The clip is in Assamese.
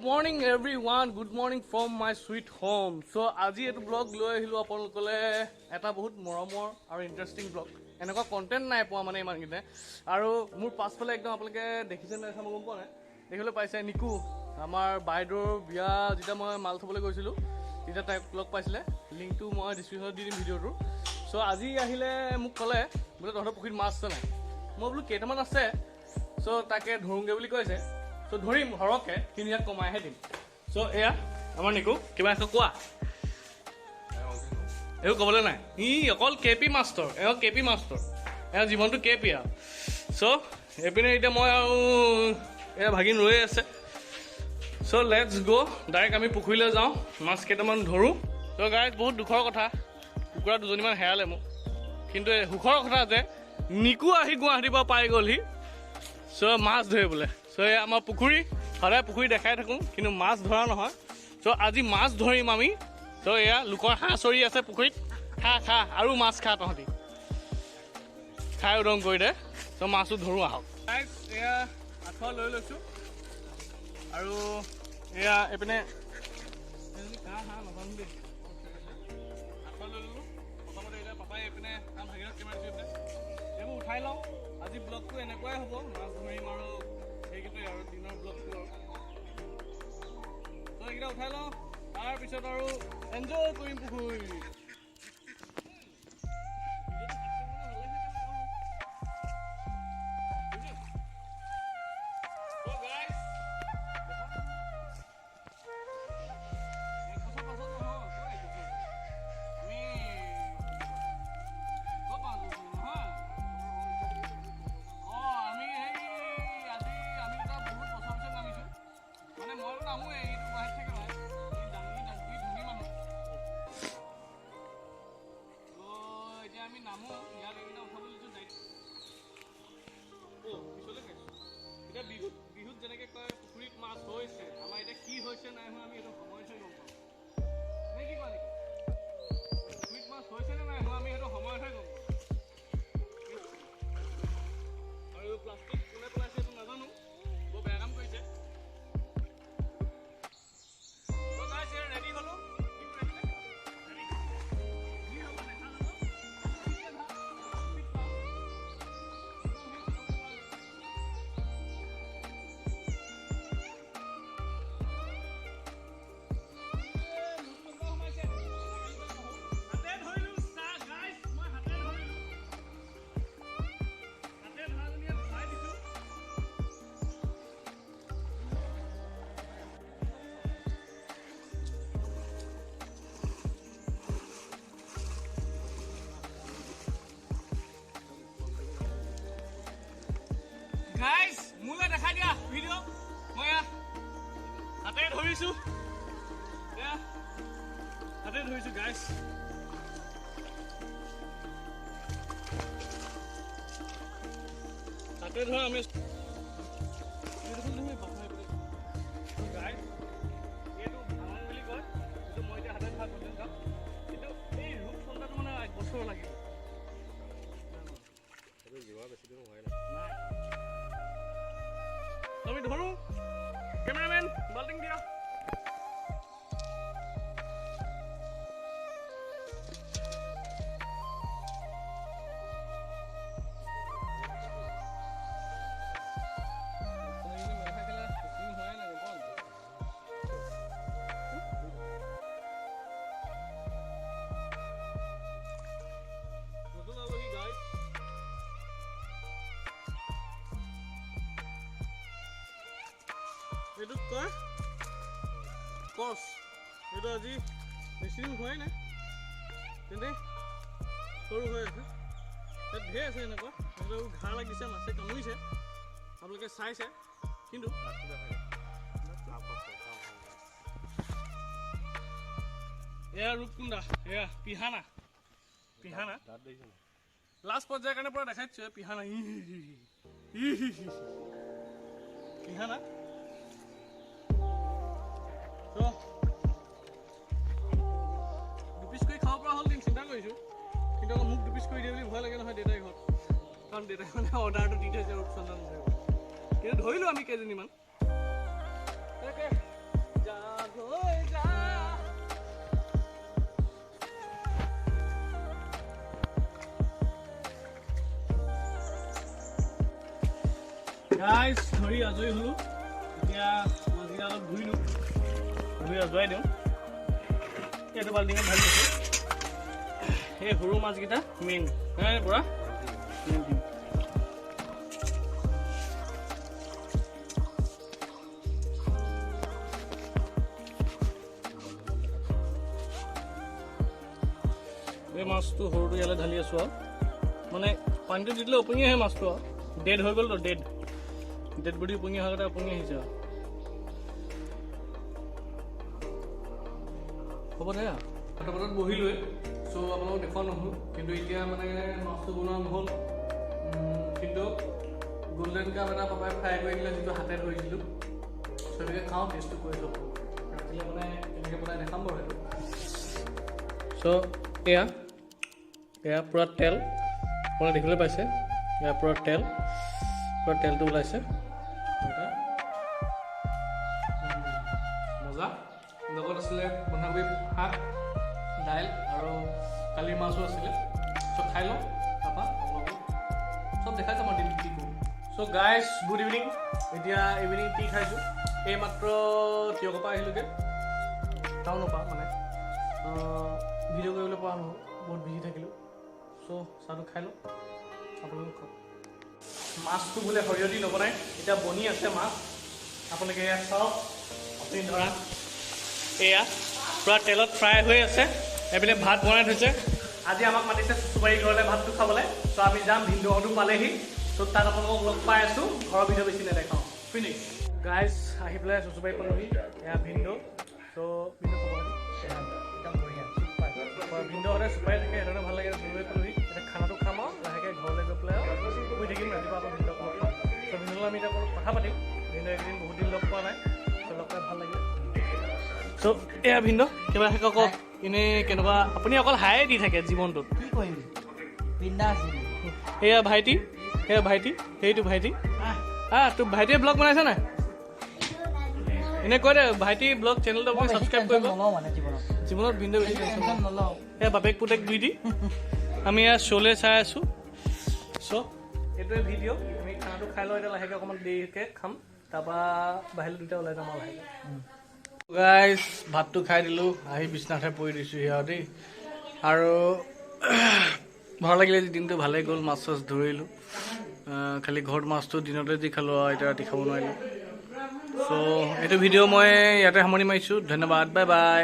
Morning everyone, good morning from my sweet home. So' আজি এইটো ব্লগ লৈ আহিলোঁ আপোনালোকলৈ এটা বহুত মৰমৰ আৰু ইণ্টাৰেষ্টিং ব্লগ। এনেকুৱা কণ্টেণ্ট নাই পোৱা মানে ইমানকেইটা। আৰু মোৰ পাছফালে একদম আপোনালোকে দেখিছে নাই মই গম পোৱা নাই, দেখিবলৈ পাইছে নিকু, আমাৰ বাইদেউৰ বিয়া যেতিয়া মই মাল থ'বলৈ গৈছিলোঁ তেতিয়া তাইক লগ পাইছিলে। লিংকটো মই ডিছক্ৰিপশ্যনত দি দিম ভিডিঅ'টোৰ। চ' আজি আহিলে মোক ক'লে বোলে তহঁতৰ পুখুৰীত মাছ আছে নাই। মই বোলো কেইটামান আছে, চ' তাকে ধৰোঁগৈ বুলি কৈছে। চ' ধৰিম সৰহকৈ, কিন্তু ইয়াক কমাইহে দিম। চ' এয়া আমাৰ নিকু, কিবা এটা কোৱা। এইবোৰ ক'বলৈ নাই, ই অকল K P master, K P master, জীৱনটো কে পি আৰু। চ' এইপিনে এতিয়া মই আৰু এয়া ভাগিন ৰৈ আছে। চ' লেটছ গ' ডাইৰেক্ট আমি পুখুৰীলৈ যাওঁ, মাছ কেইটামান ধৰোঁ। চ' গাইজ, বহুত দুখৰ কথা, কুকুৰা দুজনীমান হেৰালে মোক। কিন্তু সুখৰ কথা যে নিকু আহি গুৱাহাটীৰ পৰা পাই গ'লহি। চ' মাছ ধৰিবলৈ। চ' এয়া আমাৰ পুখুৰী, সদায় পুখুৰী দেখাই থাকোঁ, কিন্তু মাছ ধৰা নহয়। চ' আজি মাছ ধৰিম আমি। চ' এয়া লোকৰ হাঁহ চৰি আছে পুখুৰীত, খা আৰু মাছ খা তহঁতি, খাই উদং কৰি দে। চ' মাছো ধৰোঁ আহক। এয়া আঁঠুৱা লৈ লৈছোঁ, আৰু এয়া এইপিনে হাঁহ নাজানো দেই, আঁঠুৱা লৈ ল'লোঁ। প্ৰথমতে এতিয়া পাপাই এইপিনে ভাগিনত কেমেৰা দিছে, এইবোৰ উঠাই লওঁ। আজি ব্লগটো এনেকুৱাই হ'ব, মাছ ধৰিম আৰু সেইকেইটাই আৰু দিনৰ ব্লগটো আৰু। ত' এইকেইটা উঠাই লওঁ, তাৰপিছত আৰু এনজয় কৰিম পুখুৰী। আমি নামো ইয়াক এইকেইটা উঠাবলৈ লৈছোঁ পিছলৈ খাইছোঁ। এতিয়া বিহুত যেনেকৈ কয় পুখুৰীত মাছ হৈছে, আমাৰ এতিয়া কি হৈছে নাই হোৱা আমি এইটো সময়তহে গম পাওঁ। নে কি কোৱা নেকি? পুখুৰীত মাছ হৈছে নে নাই হোৱা আমি সেইটো সময়তহে গম পাওঁ। আৰু প্লাষ্টিক কোনে পেলাইছে এইটো নাজানো, বৰ বেয়া কাম কৰিছে। ৰেডি হ'লোঁ। গাইজ, মোলৈ দেখাই দিয়া ভিডিঅ'। মই হাতে ধৰিছোঁ, হাতে ধৰিছোঁ গাইজ। হাতে ধৰা আমি গাইজ, এইটো ভাঙন বুলি কয়। কিন্তু মই এতিয়া হাতে ধৰা কণ্টেণ্ট চাম, কিন্তু এই ৰূপচন্দাটো মানে 1 বছৰ লাগিব। আমি ধৰোঁ। কেমেৰামেন বাল্টিং দিয়া। এইটোক কয় কচ। এইটো আজি বেছিদিন হোৱাই নাই, তেন্তে সৰু হৈ আছে। তাত ঢেৰ আছে এনেকুৱা, সিহঁতৰ ঘাঁ লাগিছে, মাছে কামুৰিছে, আপোনালোকে চাইছে। কিন্তু এয়া ৰূপকুন্দা, এয়া পিহানা। লাষ্ট পৰ্যায়ৰ কাৰণে পৰা দেখাই দিছোঁ পিহানা। পিহানা দুপিচ কৰি খাব পৰা হ'ল দিন চিন্তা কৰিছোঁ, কিন্তু আকৌ মোক দুপিচ কৰি দিয়ে বুলি ভয় লাগে নহয় দেউতাই ঘৰত। কাৰণ দেউতাই মানে অৰ্ডাৰটো দি থৈছে ৰূপচন্দা নধৰিব। কিন্তু ধৰিলোঁ আমি কেইজনীমান। তাকে গাইজ ধৰি আজৰি হ'লোঁ এতিয়া মাছকেইটা অলপ ধুই দিওঁ ধুই আজৰাই দিওঁ এইটো বাল্টিঙত ঢালি দিছোঁ এই সৰু মাছকেইটা মেইন পূৰা মেইন দিম এই মাছটো সৰুটো ইয়ালৈ ঢালি আছোঁ আৰু মানে পানীটো দি দিলে উপঙি আহে মাছটো আৰু ডেড হৈ গ'লতো ডেড বডি উপঙি অহাৰ কাৰণে উপঙি আহিছে আৰু হ'ব দে পটাপটত বহিলোৱে চ' আপোনালোকক দেখুৱা নহ'ল কিন্তু এতিয়া মানে মাছটো বনোৱা নহ'ল কিন্তু গল্ডেন কাপ এটা পাপাই ফ্ৰাই কৰি দিলে যিটো হাতে ধৰিছিলোঁ চ' এনেকৈ খাওঁ টেষ্টটো কৰি চাব ৰাতিলৈ মানে কেনেকৈ বনাই দেখাম বাৰু সেইটো চ' এয়া পূৰা তেল আপোনালোকে দেখিবলৈ পাইছে ইয়াৰ পূৰা তেলটো ওলাইছে মজা লগত আছিলে বন্ধাকবি শাক দাইল আৰু কালিৰ মাছো আছিলে চব খাই লওঁ তাৰপৰা আপোনালোকক চব দেখাই যাম আৰু কি কৰোঁ চ' গাইজ গুড ইভিনিং এতিয়া ইভিনিং টি খাইছোঁ এইমাত্ৰ তিয়কৰ পৰা আহিলোগৈ টাউনৰ পৰা মানে ভিডিঅ' কৰিবলৈ পৰা নহ'ল বহুত বিজি থাকিলোঁ চ' চাহটো খাই লওঁ আপোনালোকে খাওক মাছটো বোলে সৰিয়হ দি নবনায় এতিয়া বনি আছে মাছ আপোনালোকে এয়া চাওক আপুনি ধৰা এয়া পূৰা তেলত ফ্ৰাই হৈ আছে এইপিনে ভাত বনাই থৈছে আজি আমাক মাতিছে চুচুবাৰী ঘৰলৈ ভাতটো খাবলৈ চ' আমি যাম ভিনদেউহঁতো পালেহি চ' তাত আপোনালোকক লগ পাই আছোঁ ঘৰৰ ভিডিঅ' বেছি নেদেখাওঁ ফিনিছ গাইজ আহি পেলাই চুচুবাৰী পালোহি এয়া ভিনদেউ চ' ভিনদেউ খবৰ ভিনদেউহঁতে চুপাই থাকে সেইধৰণে ভাল লাগে চুচুবাৰী পালোহি এতিয়া খানাটো খাম আৰু লাহেকৈ ঘৰলৈ গৈ পেলাই শুই থাকিম ৰাতিপুৱা আকৌ ভিনদেউক লগ পাম চ' ভিনদেউৰ আমি এতিয়া কথা পাতিম ভিনদেউ এইকেইদিন বহুত দিন লগ পোৱা নাই চ' লগ পাই ভাল লাগিলে চ' এয়া ভিনদেউ কিবা থাকে কওক এনেই কেনেকুৱা আপুনি অকল হায়ে দি থাকে জীৱনটোত কি কৰিম বিন্দাছ এয়া ভাইটি সেইটো ভাইটি তোৰ ভাইটিয়ে ব্লগ বনাইছে নাই এনেই কৈ দে ভাইটি ব্লগ চেনেলটো আপুনি ছাবস্ক্ৰাইব কৰিব নলওঁ মানে জীৱনত ভিনদেউ বেছি টেনশ্যন নলওঁ এয়া বাপেক পুতেক দুই দি আমি এয়া শ্ব'লৈ চাই আছোঁ চ' এইটোৱে ভিডিঅ' আমি খানাটো খাই লওঁ এতিয়া লাহেকৈ অকণমান দেৰিকৈ খাম তাৰপৰা বাহিৰলৈ দুটা ওলাই যাম আৰু লাহেকৈ গাইজ ভাতটো খাই দিলোঁ আহি বিচনাতে পৰি দিছোঁ সিহঁত দেই আৰু ভাল লাগিলে দিনটো ভালেই গ'ল মাছ চাছ ধৰিলোঁ খালি ঘৰত মাছটো দিনতে যি খালোঁ আৰু এতিয়া ৰাতি খাব নোৱাৰিলোঁ চ' এইটো ভিডিঅ' মই ইয়াতে সামৰণি মাৰিছোঁ ধন্যবাদ বাই বাই